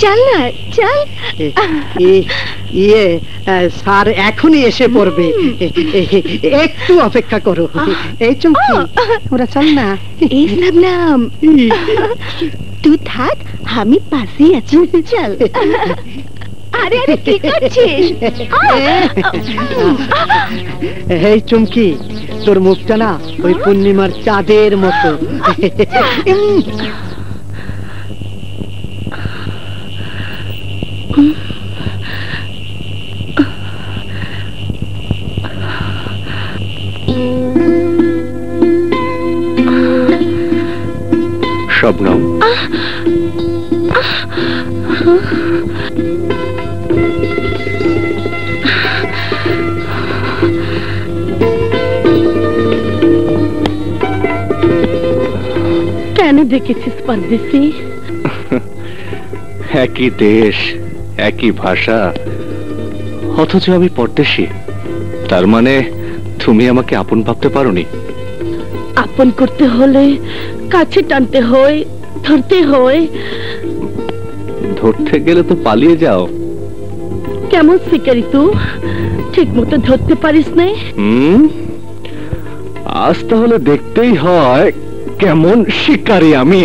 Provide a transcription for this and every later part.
চল না, চল। স্যার এখনই এসে পড়বে, একটু অপেক্ষা করো। এই চুমকি, ওরা চল না। এই শবনম, তুই থাক, আমি পাশেই আছি। চল। আরে আরে, কি করছিস? এই চুমকি, তোর মুখটা না ওই পূর্ণিমার চাঁদের মতো। শবনম, কেন দেখেছিস পরদেশি? একই দেশ, একই ভাষা, অথচ আমি পরদেশী। তার মানে তুমি আমাকে আপন ভাবতে পারোনি? আপন করতে হলে কাছে টানতে হয়, ধরতে হয়। ধরতে গেলে তো পালিয়ে যাও। কেমন শিকারি তুই, ঠিক মতো ধরতে পারিস না? আজ তাহলে দেখতেই হয় কেমন শিকারী আমি।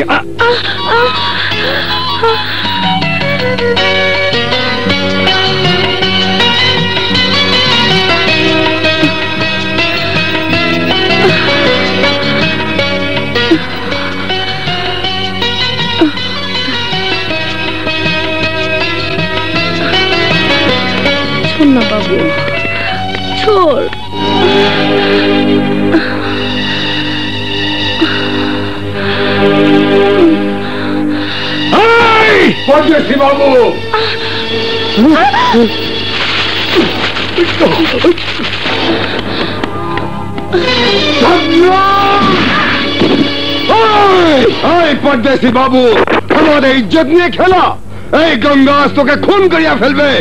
না বাবু, छोड़। परदेसी बाबू, परदेसी बाबू, हमारे इज्जत नहीं खेला। गंगा तो के खून करिया फेलबे।